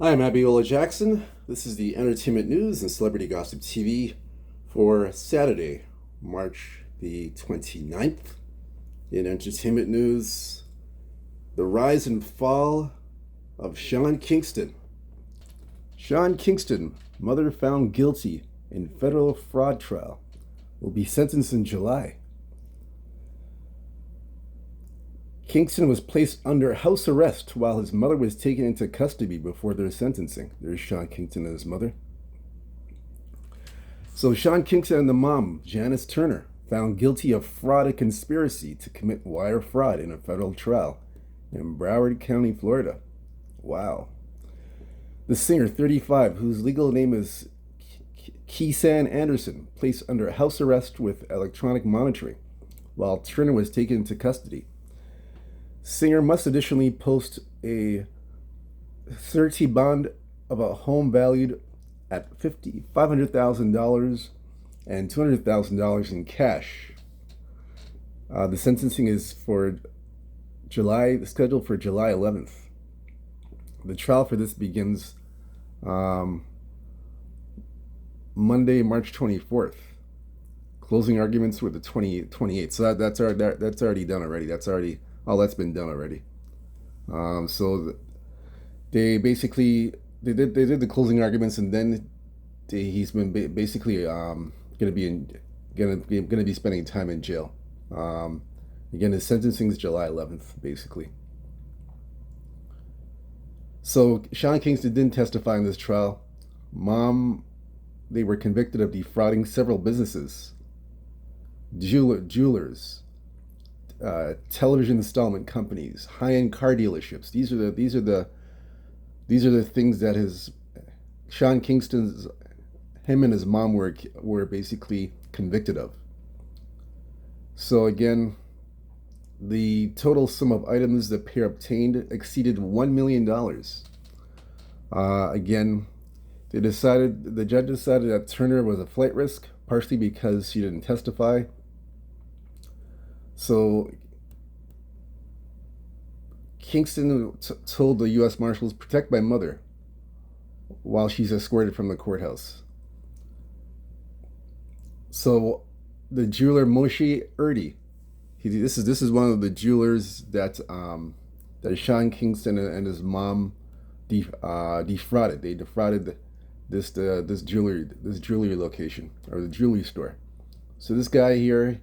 I'm Abiola Jackson. This is the Entertainment News and Celebrity Gossip TV for Saturday, March the 29th. In entertainment news, the rise and fall of Sean Kingston. Sean Kingston, mother found guilty in federal fraud trial, will be sentenced in July. Kingston was placed under house arrest while his mother was taken into custody before their sentencing. There's Sean Kingston and his mother. So Sean Kingston and the mom, Janice Turner, found guilty of fraud and conspiracy to commit wire fraud in a federal trial in Broward County, Florida. Wow. The singer, 35, whose legal name is Kingston Anderson, placed under house arrest with electronic monitoring while Turner was taken into custody. Singer must additionally post a surety bond of a home valued at $500,000 and $200,000 in cash. The sentencing is scheduled for July 11th. The trial for this begins Monday, March 24th. Closing arguments were the 28th. So that's already done already. That's been done already. They did the closing arguments, and then he's been basically gonna be spending time in jail. Again, his sentencing is July 11th, basically. So Sean Kingston didn't testify in this trial. They were convicted of defrauding several businesses, jewelers, television installment companies, high-end car dealerships. These are the things that Sean Kingston's him and his mom were basically convicted of. So again, the total sum of items the pair obtained exceeded $1 million. Again, the judge decided that Turner was a flight risk, partially because she didn't testify. So Kingston told the U.S. Marshals, "Protect my mother," while she's escorted from the courthouse. So the jeweler Moshe Erdi, this is one of the jewelers that Sean Kingston and his mom defrauded. They defrauded this jewelry location, or the jewelry store. So this guy here,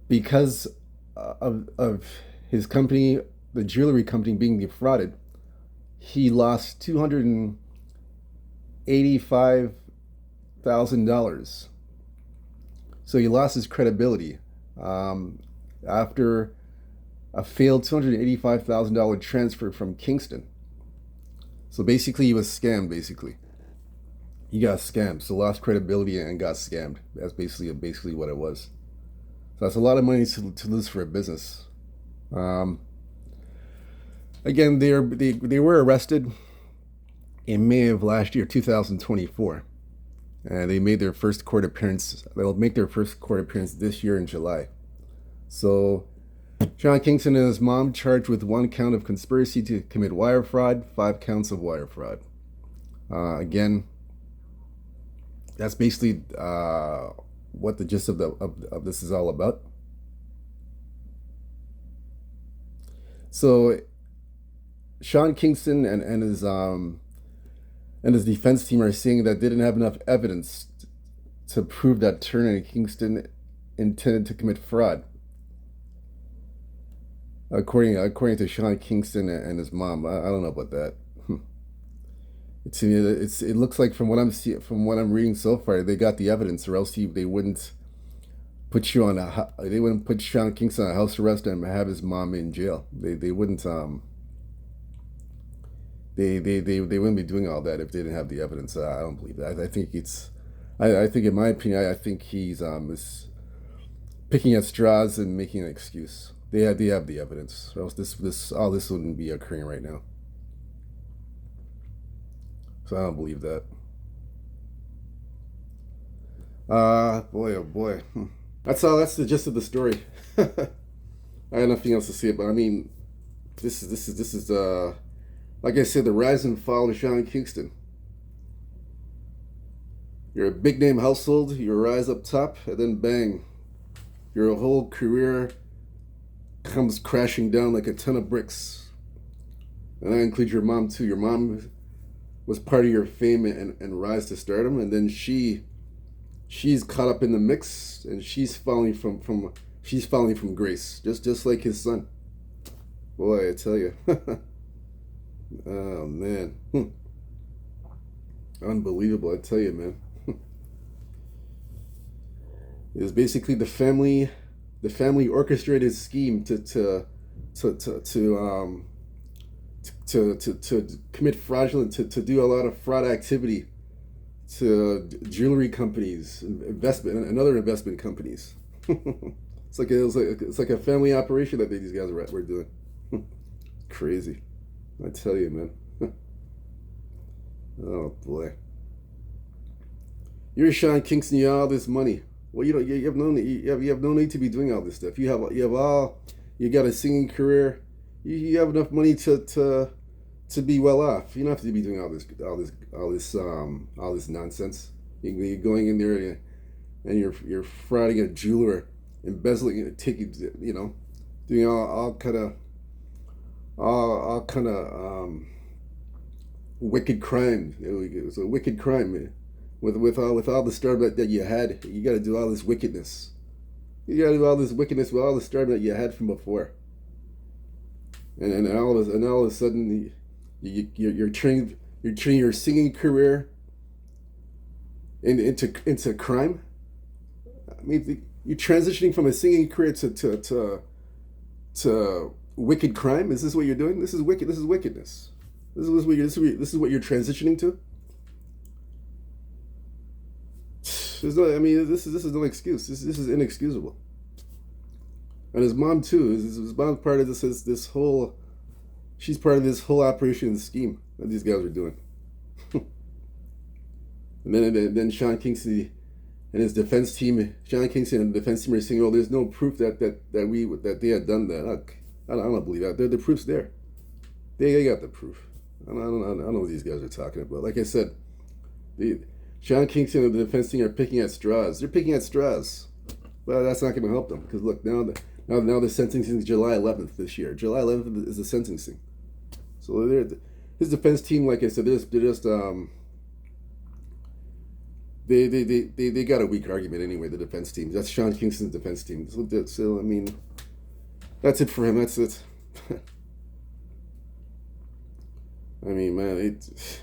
because of his company, the jewelry company, being defrauded, he lost $285,000. So he lost his credibility after a failed $285,000 transfer from Kingston. So basically, he was scammed. He got scammed. So lost credibility and got scammed. That's basically what it was. So that's a lot of money to lose for a business. Again, they were arrested in May of last year, 2024, and they made their first court appearance. They'll make their first court appearance this year in July. So Sean Kingston and his mom charged with 1 count of conspiracy to commit wire fraud, 5 counts of wire fraud. Again, that's basically what the gist of this is all about. So Sean Kingston and his defense team are saying that they didn't have enough evidence to prove that Turner and Kingston intended to commit fraud. According to Sean Kingston and his mom, I don't know about that. To me, it looks like from what I'm reading so far, they got the evidence, or else they wouldn't put Sean Kingston on house arrest and have his mom in jail. They wouldn't they wouldn't be doing all that if they didn't have the evidence. I don't believe that. I think in my opinion, I think he's is picking at straws and making an excuse. They have the evidence, or else all this wouldn't be occurring right now. So I don't believe that. Boy, oh boy. That's the gist of the story. I have nothing else to say, but I mean, this is Like I said, the rise and fall of Sean Kingston. You're a big name household, you rise up top, and then bang, your whole career comes crashing down like a ton of bricks. And that includes your mom too. Your mom was part of your fame and rise to stardom, and then she's caught up in the mix, and she's falling from grace, just like his son. Boy, I tell you. Oh man, unbelievable! I tell you, man. It was basically the family orchestrated scheme to commit fraudulent to do a lot of fraud activity to jewelry companies, investment and other investment companies. It's like a family operation that these guys were doing. Crazy, I tell you, man. Oh boy, you're Sean Kingston. You have all this money. Well, you have no need. You have no need to be doing all this stuff. You got a singing career. You have enough money to be well off. You don't have to be doing all this nonsense. You're going in there and you're frauding a jeweler, embezzling, taking, doing all kind of wicked crime. It's a wicked crime, man. With all the stardom that you had, you got to do all this wickedness. You got to do all this wickedness with all the stardom that you had from before. And all of a sudden, you're turning your singing career into crime. I mean, you're transitioning from a singing career to wicked crime. Is this what you're doing? This is wicked. This is wickedness. This is what you're transitioning to. There's no. I mean, this is no excuse. This is inexcusable. And his mom too. His mom's part of this whole. She's part of this whole operation and scheme that these guys are doing. And then Sean Kingston and his defense team. Sean Kingston and the defense team are saying, "Oh, there's no proof that they had done that." I don't believe that. The proof's there. They got the proof. I don't know what these guys are talking about. Like I said, Sean Kingston and the defense team are picking at straws. They're picking at straws. Well, that's not going to help them because look, now the sentencing is July 11th this year. July 11th is the sentencing. So his defense team, like I said, they're just they got a weak argument anyway. The defense team. That's Sean Kingston's defense team. So I mean, that's it for him. That's it. I mean, man, it's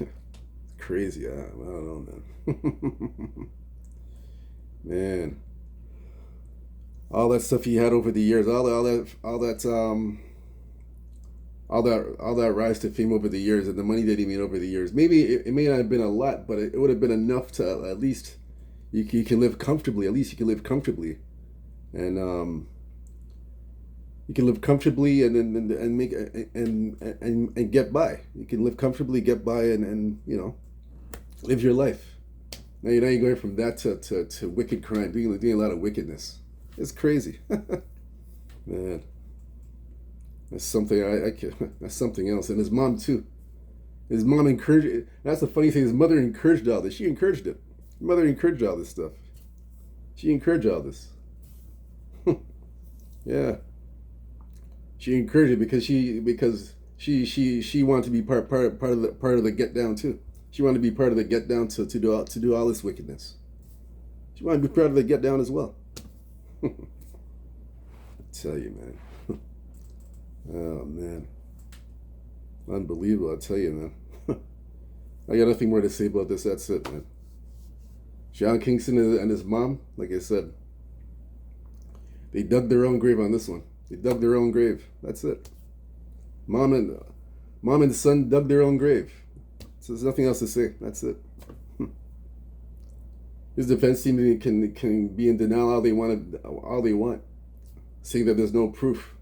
crazy. I don't know, man. Man, all that stuff he had over the years, all that rise to fame over the years, and the money that he made over the years. Maybe it may not have been a lot, but it would have been enough to at least you can live comfortably. At least you can live comfortably, and you can live comfortably and make and get by. You can live comfortably, get by, and live your life. Now you're going from that to wicked crime, doing a lot of wickedness. It's crazy, man. That's something that's something else. And his mom too. His mom encouraged it. That's the funny thing. His mother encouraged all this. She encouraged it. His mother encouraged all this stuff. She encouraged all this. Yeah. She encouraged it because she wanted to be part of the get down too. She wanted to be part of the get down to do all this wickedness. She wanted to be part of the get down as well. I tell you, man. Oh man, unbelievable! I tell you, man. I got nothing more to say about this. That's it, man. Sean Kingston and his mom, like I said, they dug their own grave on this one. They dug their own grave. That's it. Mom and son dug their own grave. So there's nothing else to say. That's it. His defense team can be in denial all they want, saying that there's no proof,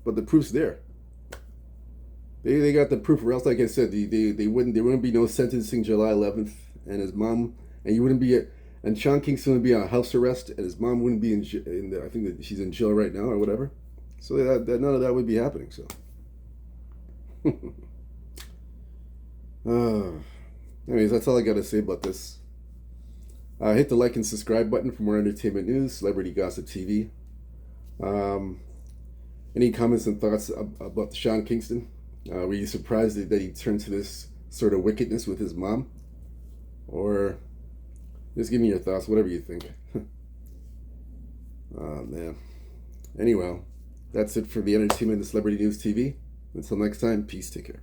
but the proof's there. They got the proof, or else, like I said, there wouldn't be no sentencing July 11th, and his mom and Sean Kingston would be on house arrest, and his mom wouldn't be I think that she's in jail right now or whatever. So that none of that would be happening. So Uh, anyways, that's all I got to say about this. Hit the like and subscribe button for more entertainment news, celebrity gossip TV. Um, any comments and thoughts about Sean Kingston? Were you surprised that he turned to this sort of wickedness with his mom? Or just give me your thoughts, whatever you think. Oh, man. Anyway, that's it for the entertainment and celebrity news TV. Until next time, peace, take care.